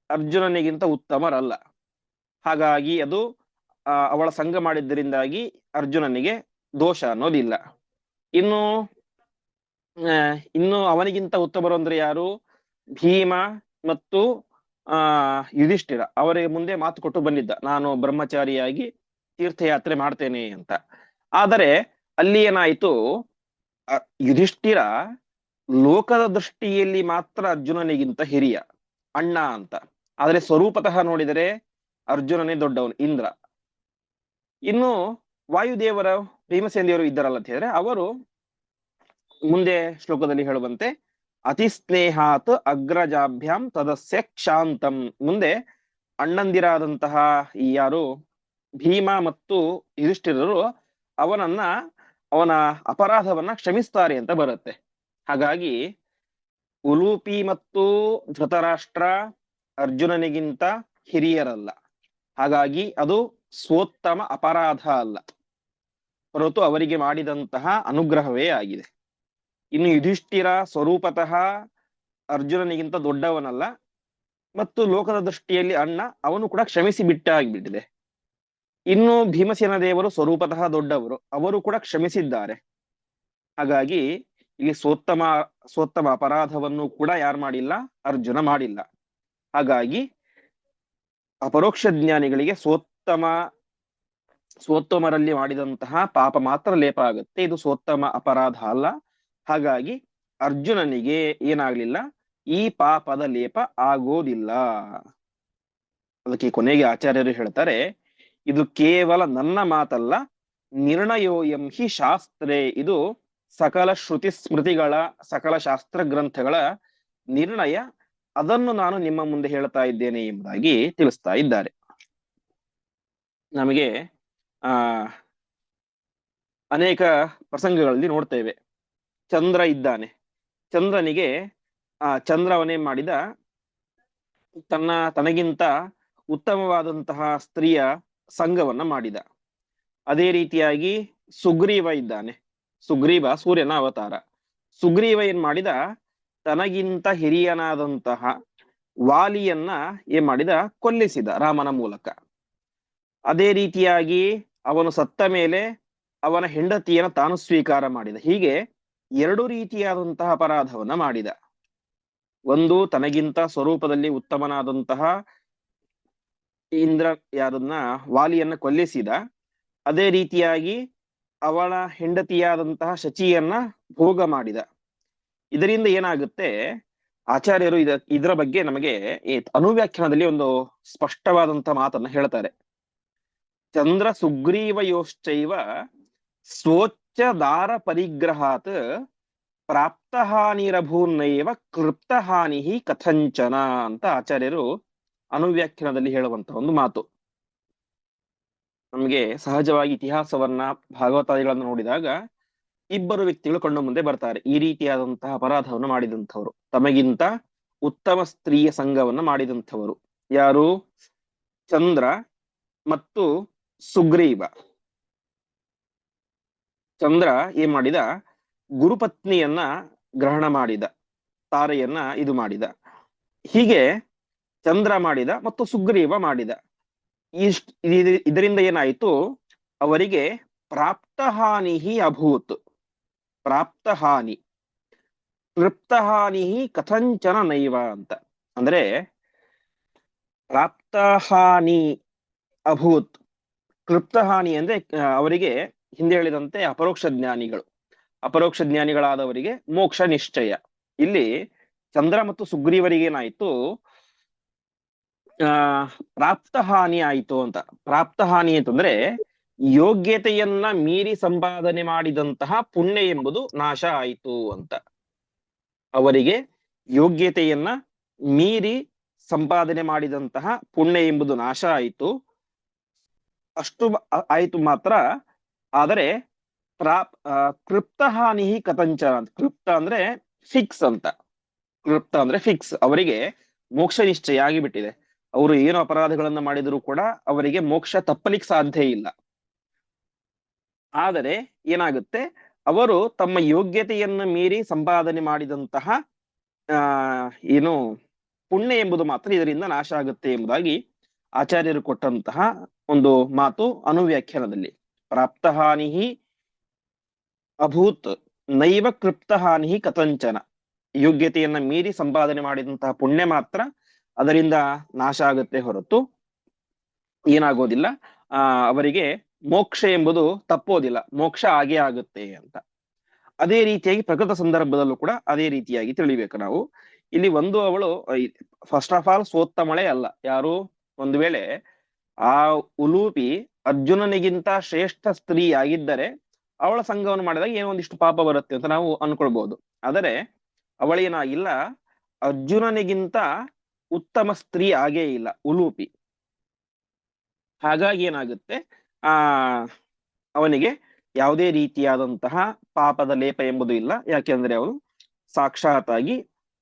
ಅರ್ಜುನನಿಗಿಂತ ಉತ್ತಮರಲ್ಲ. ಹಾಗಾಗಿ ಅದು ಅವಳ ಸಂಘ ಮಾಡಿದ್ದರಿಂದಾಗಿ ಅರ್ಜುನನಿಗೆ ದೋಷ ಅನ್ನೋದಿಲ್ಲ. ಇನ್ನು ಇನ್ನು ಅವನಿಗಿಂತ ಉತ್ತಮರು ಅಂದ್ರೆ ಯಾರು? ಭೀಮ ಮತ್ತು ಯುಧಿಷ್ಠಿರ. ಅವರಿಗೆ ಮುಂದೆ ಮಾತು ಕೊಟ್ಟು ಬಂದಿದ್ದ, ನಾನು ಬ್ರಹ್ಮಚಾರಿಯಾಗಿ ತೀರ್ಥಯಾತ್ರೆ ಮಾಡ್ತೇನೆ ಅಂತ. ಆದರೆ ಅಲ್ಲಿ ಏನಾಯ್ತು, ಯುಧಿಷ್ಠಿರ ಲೋಕದ ದೃಷ್ಟಿಯಲ್ಲಿ ಮಾತ್ರ ಅರ್ಜುನನಿಗಿಂತ ಹಿರಿಯ, ಅಣ್ಣ ಅಂತ. ಆದರೆ ಸ್ವರೂಪತಃ ನೋಡಿದರೆ ಅರ್ಜುನನೇ ದೊಡ್ಡವನು, ಇಂದ್ರ. ಇನ್ನು ವಾಯುದೇವರ ಭೀಮಸೇನ ದೇವರು ಇದ್ದಾರಲ್ಲ ಅಂತ ಹೇಳಿದ್ರೆ, ಅವರು ಮುಂದೆ ಶ್ಲೋಕದಲ್ಲಿ ಹೇಳುವಂತೆ ಅತಿ ಸ್ನೇಹಾತ್ ಅಗ್ರಜಾಭ್ಯಾಂ ತದಸ್ಯ ಕ್ಷಾಂತಂ. ಮುಂದೆ ಅಣ್ಣಂದಿರಾದಂತಹ ಈ ಯಾರು ಭೀಮ ಮತ್ತು ಯುಧಿಷ್ಠಿರರು ಅವನ ಅಪರಾಧವನ್ನ ಕ್ಷಮಿಸ್ತಾರೆ ಅಂತ ಬರುತ್ತೆ. ಹಾಗಾಗಿ ಉಲೂಪಿ ಮತ್ತು ಧೃತರಾಷ್ಟ್ರ ಅರ್ಜುನನಿಗಿಂತ ಹಿರಿಯರಲ್ಲ. ಹಾಗಾಗಿ ಅದು ಸ್ವೋತ್ತಮ ಅಪರಾಧ ಅಲ್ಲ, ಹೊರತು ಅವರಿಗೆ ಮಾಡಿದಂತಹ ಅನುಗ್ರಹವೇ ಆಗಿದೆ. ಇನ್ನು ಯುಧಿಷ್ಠಿರ ಸ್ವರೂಪತಃ ಅರ್ಜುನನಿಗಿಂತ ದೊಡ್ಡವನಲ್ಲ ಮತ್ತು ಲೋಕದ ದೃಷ್ಟಿಯಲ್ಲಿ ಅಣ್ಣ, ಅವನು ಕೂಡ ಕ್ಷಮಿಸಿ ಬಿಟ್ಟ ಆಗಿಬಿಟ್ಟಿದೆ. ಇನ್ನು ಭೀಮಸೇನ ದೇವರು ಸ್ವರೂಪತಃ ದೊಡ್ಡವರು, ಅವರು ಕೂಡ ಕ್ಷಮಿಸಿದ್ದಾರೆ. ಹಾಗಾಗಿ ಇಲ್ಲಿ ಸ್ವೋತ್ತಮ ಅಪರಾಧವನ್ನು ಕೂಡ ಯಾರು ಮಾಡಿಲ್ಲ? ಅರ್ಜುನ ಮಾಡಿಲ್ಲ. ಹಾಗಾಗಿ ಅಪರೋಕ್ಷ ಜ್ಞಾನಿಗಳಿಗೆ ಸ್ವೋತ್ತಮರಲ್ಲಿ ಮಾಡಿದಂತಹ ಪಾಪ ಮಾತ್ರ ಲೇಪ ಆಗುತ್ತೆ, ಇದು ಸ್ವೋತ್ತಮ ಅಪರಾಧ ಅಲ್ಲ. ಹಾಗಾಗಿ ಅರ್ಜುನನಿಗೆ ಏನಾಗ್ಲಿಲ್ಲ, ಈ ಪಾಪದ ಲೇಪ ಆಗೋದಿಲ್ಲ. ಅದಕ್ಕೆ ಕೊನೆಗೆ ಆಚಾರ್ಯರು ಹೇಳ್ತಾರೆ, ಇದು ಕೇವಲ ನನ್ನ ಮಾತಲ್ಲ, ನಿರ್ಣಯೋಯಂ ಹಿ ಶಾಸ್ತ್ರೇ, ಇದು ಸಕಲ ಶ್ರುತಿ ಸ್ಮೃತಿಗಳ ಸಕಲ ಶಾಸ್ತ್ರ ಗ್ರಂಥಗಳ ನಿರ್ಣಯ, ಅದನ್ನು ನಾನು ನಿಮ್ಮ ಮುಂದೆ ಹೇಳ್ತಾ ಇದ್ದೇನೆ ಎಂಬುದಾಗಿ ತಿಳಿಸ್ತಾ ಇದ್ದಾರೆ. ನಮಗೆ ಅನೇಕ ಪ್ರಸಂಗಗಳಲ್ಲಿ ನೋಡ್ತೇವೆ. ಚಂದ್ರ ಇದ್ದಾನೆ, ಚಂದ್ರನಿಗೆ ಚಂದ್ರವನೇನ್ ಮಾಡಿದ, ತನಗಿಂತ ಉತ್ತಮವಾದಂತಹ ಸ್ತ್ರೀಯ ಸಂಘವನ್ನ ಮಾಡಿದ. ಅದೇ ರೀತಿಯಾಗಿ ಸುಗ್ರೀವ ಇದ್ದಾನೆ, ಸುಗ್ರೀವ ಸೂರ್ಯನ ಅವತಾರ. ಸುಗ್ರೀವ ಏನ್ ಮಾಡಿದ, ತನಗಿಂತ ಹಿರಿಯನಾದಂತಹ ವಾಲಿಯನ್ನ ಏನ್ ಮಾಡಿದ, ಕೊಲ್ಲಿಸಿದ ರಾಮನ ಮೂಲಕ. ಅದೇ ರೀತಿಯಾಗಿ ಅವನು ಸತ್ತ ಮೇಲೆ ಅವನ ಹೆಂಡತಿಯನ್ನ ತಾನು ಸ್ವೀಕಾರ ಮಾಡಿದ. ಹೀಗೆ ಎರಡು ರೀತಿಯಾದಂತಹ ಅಪರಾಧವನ್ನ ಮಾಡಿದ. ಒಂದು, ತನಗಿಂತ ಸ್ವರೂಪದಲ್ಲಿ ಉತ್ತಮನಾದಂತಹ ಇಂದ್ರ ಯಾರನ್ನ ವಾಲಿಯನ್ನ ಕೊಲ್ಲಿಸಿದ. ಅದೇ ರೀತಿಯಾಗಿ ಅವಳ ಹೆಂಡತಿಯಾದಂತಹ ಶಚಿಯನ್ನ ಭೋಗ ಮಾಡಿದ. ಇದರಿಂದ ಏನಾಗುತ್ತೆ, ಆಚಾರ್ಯರು ಇದರ ಬಗ್ಗೆ ನಮಗೆ ಅನುವ್ಯಾಖ್ಯಾನದಲ್ಲಿ ಒಂದು ಸ್ಪಷ್ಟವಾದಂತಹ ಮಾತನ್ನ ಹೇಳ್ತಾರೆ. ಚಂದ್ರ ಸುಗ್ರೀವಯೋಶ್ಚೈವ ಸ್ವೋಚ್ಚ ದಾರ ಪರಿಗ್ರಹಾತ್ ಪ್ರಾಪ್ತಹಾನಿರಭೂನ್ನೈವ ಕೃಪ್ತಹಾನಿ ಕಥಂಚನ ಅಂತ ಆಚಾರ್ಯರು ಅನುವ್ಯಾಖ್ಯಾನದಲ್ಲಿ ಹೇಳುವಂತಹ ಒಂದು ಮಾತು. ನಮಗೆ ಸಹಜವಾಗಿ ಇತಿಹಾಸವನ್ನ ಭಾಗವತಾದಿಗಳನ್ನ ನೋಡಿದಾಗ ಇಬ್ಬರು ವ್ಯಕ್ತಿಗಳು ಕಣ್ಣು ಮುಂದೆ ಬರ್ತಾರೆ, ಈ ರೀತಿಯಾದಂತಹ ಅಪರಾಧವನ್ನು ಮಾಡಿದಂಥವ್ರು, ತಮಗಿಂತ ಉತ್ತಮ ಸ್ತ್ರೀಯ ಸಂಘವನ್ನ ಮಾಡಿದಂಥವರು. ಯಾರು? ಚಂದ್ರ ಮತ್ತು ಸುಗ್ರೀವ. ಚಂದ್ರ ಏನ್ ಮಾಡಿದ, ಗುರುಪತ್ನಿಯನ್ನ ಗ್ರಹಣ ಮಾಡಿದ, ತಾರೆಯನ್ನ ಇದು ಮಾಡಿದ. ಹೀಗೆ ಚಂದ್ರ ಮಾಡಿದ ಮತ್ತು ಸುಗ್ರೀವ ಮಾಡಿದ. ಇದರಿಂದ ಏನಾಯ್ತು, ಅವರಿಗೆ ಪ್ರಾಪ್ತಹಾನಿ ಅಭೂತ್. ಪ್ರಾಪ್ತಹಾನಿ, ತೃಪ್ತಹಾನಿ ಕಥಂಚನ ನೈವ ಅಂತ. ಅಂದ್ರೆ ಪ್ರಾಪ್ತಹಾನಿ ಅಭೂತ್, ಕೃಪ್ತಹಾನಿ ಅಂದ್ರೆ ಅವರಿಗೆ ಹಿಂದೆ ಹೇಳಿದಂತೆ ಅಪರೋಕ್ಷ ಜ್ಞಾನಿಗಳಾದವರಿಗೆ ಮೋಕ್ಷ ನಿಶ್ಚಯ. ಇಲ್ಲಿ ಚಂದ್ರ ಮತ್ತು ಸುಗ್ರೀವರಿಗೆ ಏನಾಯ್ತು, ಪ್ರಾಪ್ತಹಾನಿ ಆಯಿತು ಅಂತ. ಪ್ರಾಪ್ತಹಾನಿ ಅಂತಂದ್ರೆ ಯೋಗ್ಯತೆಯನ್ನ ಮೀರಿ ಸಂಪಾದನೆ ಮಾಡಿದಂತಹ ಪುಣ್ಯ ಎಂಬುದು ನಾಶ ಆಯಿತು ಅಂತ. ಅವರಿಗೆ ಯೋಗ್ಯತೆಯನ್ನ ಮೀರಿ ಸಂಪಾದನೆ ಮಾಡಿದಂತಹ ಪುಣ್ಯ ಎಂಬುದು ನಾಶ ಆಯಿತು. ಅಷ್ಟು ಆಯ್ತು ಮಾತ್ರ. ಆದರೆ ಕೃಪ್ತಹಾನಿ ಕಥಂಚನ ಅಂತ. ಕೃಪ್ತ ಅಂದ್ರೆ ಫಿಕ್ಸ್ ಅಂತ. ಕೃಪ್ತ ಅಂದ್ರೆ ಫಿಕ್ಸ್, ಅವರಿಗೆ ಮೋಕ್ಷ ನಿಶ್ಚಯ ಆಗಿಬಿಟ್ಟಿದೆ. ಅವರು ಏನು ಅಪರಾಧಗಳನ್ನ ಮಾಡಿದರೂ ಕೂಡ ಅವರಿಗೆ ಮೋಕ್ಷ ತಪ್ಪಲಿಕ್ಕೆ ಸಾಧ್ಯ ಇಲ್ಲ. ಆದರೆ ಏನಾಗುತ್ತೆ, ಅವರು ತಮ್ಮ ಯೋಗ್ಯತೆಯನ್ನು ಮೀರಿ ಸಂಪಾದನೆ ಮಾಡಿದಂತಹ ಆ ಏನು ಪುಣ್ಯ ಎಂಬುದು ಮಾತ್ರ ಇದರಿಂದ ನಾಶ ಆಗುತ್ತೆ ಎಂಬುದಾಗಿ ಆಚಾರ್ಯರು ಕೊಟ್ಟಂತಹ ಒಂದು ಮಾತು ಅನುವ್ಯಾಖ್ಯಾನದಲ್ಲಿ. ಪ್ರಾಪ್ತ ಹಾನಿ ಅಭೂತ್ ನೈವ ಕೃಪ್ತ ಹಾನಿ ಕಥಂಚನ. ಯೋಗ್ಯತೆಯನ್ನ ಮೀರಿ ಸಂಪಾದನೆ ಮಾಡಿದಂತಹ ಪುಣ್ಯ ಮಾತ್ರ ಅದರಿಂದ ನಾಶ ಆಗುತ್ತೆ ಹೊರತು ಏನಾಗೋದಿಲ್ಲ, ಅವರಿಗೆ ಮೋಕ್ಷ ಎಂಬುದು ತಪ್ಪೋದಿಲ್ಲ, ಮೋಕ್ಷ ಆಗೇ ಆಗುತ್ತೆ ಅಂತ. ಅದೇ ರೀತಿಯಾಗಿ ಪ್ರಕೃತ ಸಂದರ್ಭದಲ್ಲೂ ಕೂಡ ಅದೇ ರೀತಿಯಾಗಿ ತಿಳಿಬೇಕು ನಾವು. ಇಲ್ಲಿ ಒಂದು ಅವಳು ಫಸ್ಟ್ ಆಫ್ ಆಲ್ ಸೋತ್ತ ಮಳೆ ಅಲ್ಲ. ಯಾರು ಒಂದು ವೇಳೆ ಆ ಉಲೂಪಿ ಅರ್ಜುನನಿಗಿಂತ ಶ್ರೇಷ್ಠ ಸ್ತ್ರೀ ಆಗಿದ್ದರೆ ಅವಳ ಸಂಘವನ್ನು ಮಾಡಿದಾಗ ಏನೋ ಒಂದಿಷ್ಟು ಪಾಪ ಬರುತ್ತೆ ಅಂತ ನಾವು ಅನ್ಕೊಳ್ಬಹುದು. ಆದರೆ ಅವಳೇನಾಗಿಲ್ಲ, ಅರ್ಜುನನಿಗಿಂತ ಉತ್ತಮ ಸ್ತ್ರೀ ಆಗೇ ಇಲ್ಲ ಉಲೂಪಿ. ಹಾಗಾಗಿ ಏನಾಗುತ್ತೆ, ಅವನಿಗೆ ಯಾವುದೇ ರೀತಿಯಾದಂತಹ ಪಾಪದ ಲೇಪ ಎಂಬುದು ಇಲ್ಲ. ಯಾಕೆಂದ್ರೆ ಅವನು ಸಾಕ್ಷಾತ್ತಾಗಿ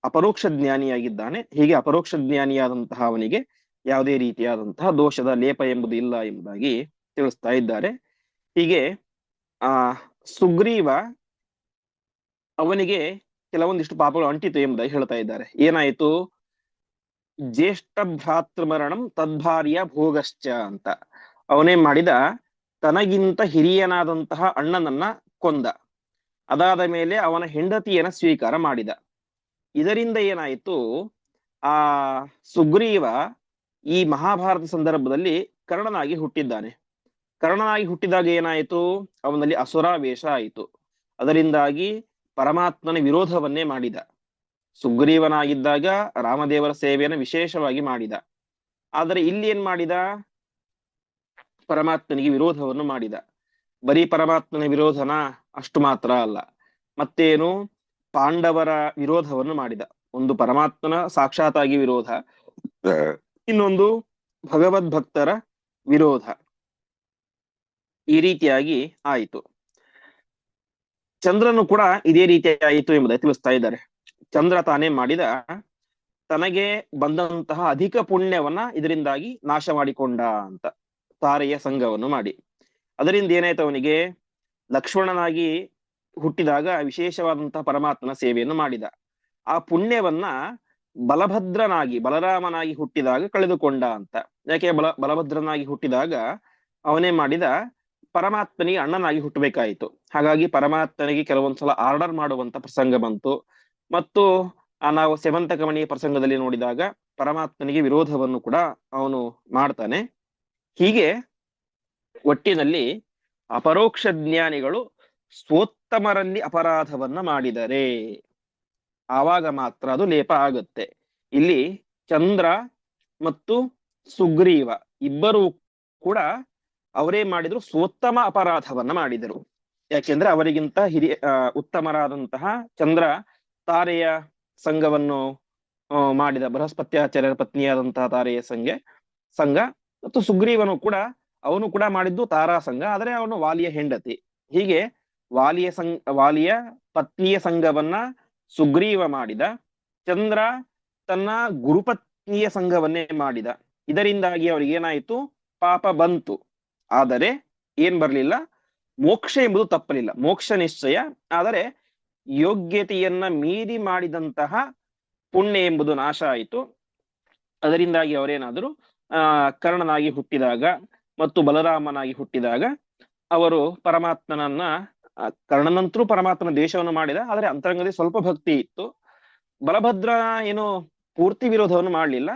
ಅಪರೋಕ್ಷ ಜ್ಞಾನಿಯಾಗಿದ್ದಾನೆ. ಹೀಗೆ ಅಪರೋಕ್ಷ ಜ್ಞಾನಿಯಾದಂತಹ ಅವನಿಗೆ ಯಾವುದೇ ರೀತಿಯಾದಂತಹ ದೋಷದ ಲೇಪ ಎಂಬುದು ಇಲ್ಲ ಎಂಬುದಾಗಿ ತಿಳಿಸ್ತಾ ಇದ್ದಾರೆ. ಹೀಗೆ ಸುಗ್ರೀವ ಅವನಿಗೆ ಕೆಲವೊಂದಿಷ್ಟು ಪಾಪಗಳು ಅಂಟಿತು ಎಂಬುದಾಗಿ ಹೇಳ್ತಾ ಇದ್ದಾರೆ. ಏನಾಯ್ತು, ಜ್ಯೇಷ್ಠ ಭ್ರಾತೃಮರಣಂ ತದ್ಭಾರ್ಯ ಭೋಗಶ್ಚ ಅಂತ. ಅವನೇನ್ ಮಾಡಿದ, ತನಗಿಂತ ಹಿರಿಯನಾದಂತಹ ಅಣ್ಣನನ್ನ ಕೊಂದ. ಅದಾದ ಮೇಲೆ ಅವನ ಹೆಂಡತಿಯನ್ನ ಸ್ವೀಕಾರ ಮಾಡಿದ. ಇದರಿಂದ ಏನಾಯ್ತು, ಆ ಸುಗ್ರೀವ ಈ ಮಹಾಭಾರತ ಸಂದರ್ಭದಲ್ಲಿ ಕರ್ಣನಾಗಿ ಹುಟ್ಟಿದ್ದಾನೆ. ಕರ್ಣನಾಗಿ ಹುಟ್ಟಿದಾಗ ಏನಾಯಿತು, ಅವನಲ್ಲಿ ಅಸುರಾವೇಶ ಆಯಿತು. ಅದರಿಂದಾಗಿ ಪರಮಾತ್ಮನ ವಿರೋಧವನ್ನೇ ಮಾಡಿದ. ಸುಗ್ರೀವನಾಗಿದ್ದಾಗ ರಾಮದೇವರ ಸೇವೆಯನ್ನು ವಿಶೇಷವಾಗಿ ಮಾಡಿದ. ಆದರೆ ಇಲ್ಲಿ ಏನ್ ಮಾಡಿದ, ಪರಮಾತ್ಮನಿಗೆ ವಿರೋಧವನ್ನು ಮಾಡಿದ. ಬರೀ ಪರಮಾತ್ಮನ ವಿರೋಧನ ಅಷ್ಟು ಮಾತ್ರ ಅಲ್ಲ, ಮತ್ತೇನು, ಪಾಂಡವರ ವಿರೋಧವನ್ನು ಮಾಡಿದ. ಒಂದು ಪರಮಾತ್ಮನ ಸಾಕ್ಷಾತ್ತಾಗಿ ವಿರೋಧ, ಇನ್ನೊಂದು ಭಗವದ್ಭಕ್ತರ ವಿರೋಧ. ಈ ರೀತಿಯಾಗಿ ಆಯಿತು. ಚಂದ್ರನು ಕೂಡ ಇದೇ ರೀತಿ ಆಯಿತು ಎಂಬುದಾಗಿ ತಿಳಿಸ್ತಾ ಇದ್ದಾರೆ. ಚಂದ್ರ ತಾನೇ ಮಾಡಿದ, ತನಗೆ ಬಂದಂತಹ ಅಧಿಕ ಪುಣ್ಯವನ್ನ ಇದರಿಂದಾಗಿ ನಾಶ ಮಾಡಿಕೊಂಡ ಅಂತ, ತಾರೆಯ ಸಂಘವನ್ನು ಮಾಡಿ. ಅದರಿಂದ ಏನಾಯ್ತು, ಅವನಿಗೆ ಲಕ್ಷ್ಮಣನಾಗಿ ಹುಟ್ಟಿದಾಗ ವಿಶೇಷವಾದಂತಹ ಪರಮಾತ್ಮನ ಸೇವೆಯನ್ನು ಮಾಡಿದ. ಆ ಪುಣ್ಯವನ್ನ ಬಲರಾಮನಾಗಿ ಹುಟ್ಟಿದಾಗ ಕಳೆದುಕೊಂಡ ಅಂತ. ಯಾಕೆ ಬಲಭದ್ರನಾಗಿ ಹುಟ್ಟಿದಾಗ ಅವನೇ ಮಾಡಿದ, ಪರಮಾತ್ಮನಿಗೆ ಅಣ್ಣನಾಗಿ ಹುಟ್ಟಬೇಕಾಯಿತು. ಹಾಗಾಗಿ ಪರಮಾತ್ಮನಿಗೆ ಕೆಲವೊಂದ್ಸಲ ಆರ್ಡರ್ ಮಾಡುವಂತ ಪ್ರಸಂಗ ಬಂತು. ಮತ್ತು ನಾವು ಸೆವಂತಕಮಣಿಯ ಪ್ರಸಂಗದಲ್ಲಿ ನೋಡಿದಾಗ ಪರಮಾತ್ಮನಿಗೆ ವಿರೋಧವನ್ನು ಕೂಡ ಅವನು ಮಾಡ್ತಾನೆ. ಹೀಗೆ ಒಟ್ಟಿನಲ್ಲಿ ಅಪರೋಕ್ಷ ಜ್ಞಾನಿಗಳು ಸ್ವೋತ್ತಮರಲ್ಲಿ ಅಪರಾಧವನ್ನ ಮಾಡಿದರೆ ಆವಾಗ ಮಾತ್ರ ಅದು ಲೇಪ ಆಗುತ್ತೆ. ಇಲ್ಲಿ ಚಂದ್ರ ಮತ್ತು ಸುಗ್ರೀವ ಇಬ್ಬರೂ ಕೂಡ ಅವರೇ ಮಾಡಿದ್ರು ಸ್ವೋತ್ತಮ ಅಪರಾಧವನ್ನ ಮಾಡಿದರು. ಯಾಕೆಂದ್ರೆ ಅವರಿಗಿಂತ ಉತ್ತಮರಾದಂತಹ ಚಂದ್ರ ತಾರೆಯ ಸಂಘವನ್ನು ಮಾಡಿದ, ಬೃಹಸ್ಪತ್ಯಾಚಾರ್ಯರ ಪತ್ನಿಯಾದಂತಹ ತಾರೆಯ ಸಂಘ. ಮತ್ತು ಸುಗ್ರೀವನು ಕೂಡ ಅವನು ಕೂಡ ಮಾಡಿದ್ದು ತಾರಾ ಸಂಘ, ಆದರೆ ಅವನು ವಾಲಿಯ ಹೆಂಡತಿ. ಹೀಗೆ ವಾಲಿಯ ಪತ್ನಿಯ ಸಂಘವನ್ನ ಸುಗ್ರೀವ ಮಾಡಿದ. ಚಂದ್ರ ತನ್ನ ಗುರುಪತ್ನಿಯ ಸಂಘವನ್ನೇ ಮಾಡಿದ. ಇದರಿಂದಾಗಿ ಅವ್ರಿಗೆ ಏನಾಯ್ತು, ಪಾಪ ಬಂತು. ಆದರೆ ಏನ್ ಬರ್ಲಿಲ್ಲ, ಮೋಕ್ಷ ಎಂಬುದು ತಪ್ಪಲಿಲ್ಲ, ಮೋಕ್ಷ ನಿಶ್ಚಯ. ಆದರೆ ಯೋಗ್ಯತೆಯನ್ನ ಮೀರಿ ಮಾಡಿದಂತಹ ಪುಣ್ಯ ಎಂಬುದು ನಾಶ ಆಯಿತು. ಅದರಿಂದಾಗಿ ಅವರೇನಾದ್ರು ಕರ್ಣನಾಗಿ ಹುಟ್ಟಿದಾಗ ಮತ್ತು ಬಲರಾಮನಾಗಿ ಹುಟ್ಟಿದಾಗ ಅವರು ಪರಮಾತ್ಮನನ್ನ, ಕರ್ಣನಂತರೂ ಪರಮಾತ್ಮನ ದೇಶವನ್ನು ಮಾಡಿದ, ಆದರೆ ಅಂತರಂಗದಲ್ಲಿ ಸ್ವಲ್ಪ ಭಕ್ತಿ ಇತ್ತು. ಬಲಭದ್ರ ಏನು ಪೂರ್ತಿ ವಿರೋಧವನ್ನು ಮಾಡಲಿಲ್ಲ,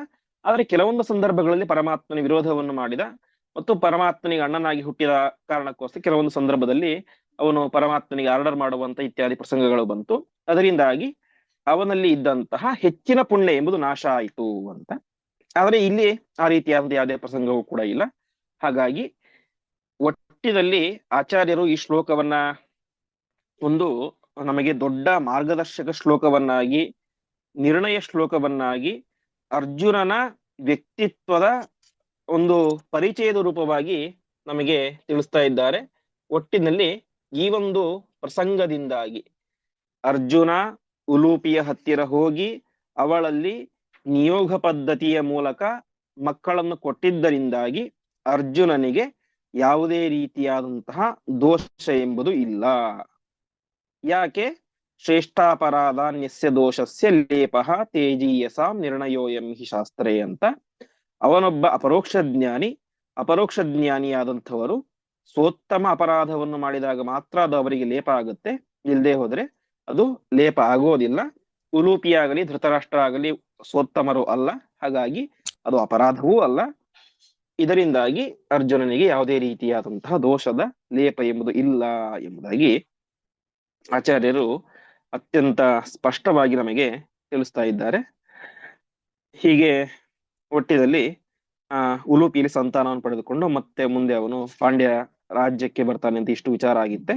ಆದರೆ ಕೆಲವೊಂದು ಸಂದರ್ಭಗಳಲ್ಲಿ ಪರಮಾತ್ಮನ ವಿರೋಧವನ್ನು ಮಾಡಿದ. ಮತ್ತು ಪರಮಾತ್ಮನಿಗೆ ಅಣ್ಣನಾಗಿ ಹುಟ್ಟಿದ ಕಾರಣಕ್ಕೋಸ್ಕರ ಕೆಲವೊಂದು ಸಂದರ್ಭದಲ್ಲಿ ಅವನು ಪರಮಾತ್ಮನಿಗೆ ಆರ್ಡರ್ ಮಾಡುವಂತ ಇತ್ಯಾದಿ ಪ್ರಸಂಗಗಳು ಬಂತು. ಅದರಿಂದಾಗಿ ಅವನಲ್ಲಿ ಇದ್ದಂತಹ ಹೆಚ್ಚಿನ ಪುಣ್ಯ ಎಂಬುದು ನಾಶ ಆಯಿತು ಅಂತ. ಆದ್ರೆ ಇಲ್ಲಿ ಆ ರೀತಿಯಾದ ಯಾವುದೇ ಪ್ರಸಂಗವೂ ಕೂಡ ಇಲ್ಲ. ಹಾಗಾಗಿ ಒಟ್ಟಿನಲ್ಲಿ ಆಚಾರ್ಯರು ಈ ಶ್ಲೋಕವನ್ನ ಒಂದು ನಮಗೆ ದೊಡ್ಡ ಮಾರ್ಗದರ್ಶಕ ಶ್ಲೋಕವನ್ನಾಗಿ, ನಿರ್ಣಯ ಶ್ಲೋಕವನ್ನಾಗಿ, ಅರ್ಜುನನ ವ್ಯಕ್ತಿತ್ವದ ಒಂದು ಪರಿಚಯದ ರೂಪವಾಗಿ ನಮಗೆ ತಿಳಿಸ್ತಾ ಇದ್ದಾರೆ. ಒಟ್ಟಿನಲ್ಲಿ ಈ ಒಂದು ಪ್ರಸಂಗದಿಂದಾಗಿ ಅರ್ಜುನ ಉಲೂಪಿಯ ಹತ್ತಿರ ಹೋಗಿ ಅವಳಲ್ಲಿ ನಿಯೋಗ ಪದ್ಧತಿಯ ಮೂಲಕ ಮಕ್ಕಳನ್ನು ಕೊಟ್ಟಿದ್ದರಿಂದಾಗಿ ಅರ್ಜುನನಿಗೆ ಯಾವುದೇ ರೀತಿಯಾದಂತಹ ದೋಷ ಎಂಬುದು ಇಲ್ಲ. ಯಾಕೆ? ಶ್ರೇಷ್ಠಾಪರಾಧಾನ್ಯಸ್ಯ ದೋಷಸ್ಯ ಲೇಪಃ ತೇಜೀಯಸಾಂ ನಿರ್ಣಯೋಯಂ ಹಿ ಶಾಸ್ತ್ರೇ ಅಂತ. ಅವನೊಬ್ಬ ಅಪರೋಕ್ಷ ಜ್ಞಾನಿಯಾದಂಥವರು ಸೋತ್ತಮ ಅಪರಾಧವನ್ನು ಮಾಡಿದಾಗ ಮಾತ್ರ ಅದು ಅವರಿಗೆ ಲೇಪ ಆಗುತ್ತೆ, ಇಲ್ಲದೆ ಹೋದ್ರೆ ಅದು ಲೇಪ ಆಗೋದಿಲ್ಲ. ಉಲೂಪಿಯಾಗಲಿ ಧೃತರಾಷ್ಟ್ರ ಆಗಲಿ ಸೋತ್ತಮರು ಅಲ್ಲ, ಹಾಗಾಗಿ ಅದು ಅಪರಾಧವೂ ಅಲ್ಲ. ಇದರಿಂದಾಗಿ ಅರ್ಜುನನಿಗೆ ಯಾವುದೇ ರೀತಿಯಾದಂತಹ ದೋಷದ ಲೇಪ ಎಂಬುದು ಇಲ್ಲ ಎಂಬುದಾಗಿ ಆಚಾರ್ಯರು ಅತ್ಯಂತ ಸ್ಪಷ್ಟವಾಗಿ ನಮಗೆ ತಿಳಿಸ್ತಾ ಇದ್ದಾರೆ. ಹೀಗೆ ಒಟ್ಟಿನಲ್ಲಿ ಉಲೂಪಿಯಲ್ಲಿ ಸಂತಾನವನ್ನು ಪಡೆದುಕೊಂಡು ಮತ್ತೆ ಮುಂದೆ ಅವನು ಪಾಂಡ್ಯ ರಾಜ್ಯಕ್ಕೆ ಬರ್ತಾನೆ ಅಂತ ಇಷ್ಟು ವಿಚಾರ ಆಗಿತ್ತೆ.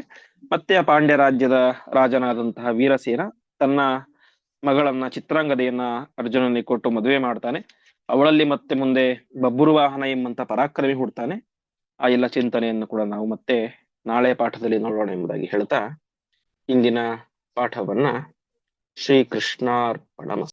ಮತ್ತೆ ಆ ಪಾಂಡ್ಯ ರಾಜ್ಯದ ರಾಜನಾದಂತಹ ವೀರಸೇನ ತನ್ನ ಮಗಳನ್ನ ಚಿತ್ರಾಂಗದೆಯನ್ನ ಅರ್ಜುನನಿಗೆ ಕೊಟ್ಟು ಮದುವೆ ಮಾಡ್ತಾನೆ. ಅವಳಲ್ಲಿ ಮತ್ತೆ ಮುಂದೆ ಬಬ್ರುವಾಹನ ಎಂಬಂತ ಪರಾಕ್ರಮಿ ಹುಡ್ತಾನೆ. ಆ ಎಲ್ಲ ಚಿಂತನೆಯನ್ನು ಕೂಡ ನಾವು ಮತ್ತೆ ನಾಳೆ ಪಾಠದಲ್ಲಿ ನೋಡೋಣ ಎಂಬುದಾಗಿ ಹೇಳ್ತಾ ಇಂದಿನ ಪಾಠವನ್ನ ಶ್ರೀಕೃಷ್ಣಾರ್ಪಣಮಸ್ತು.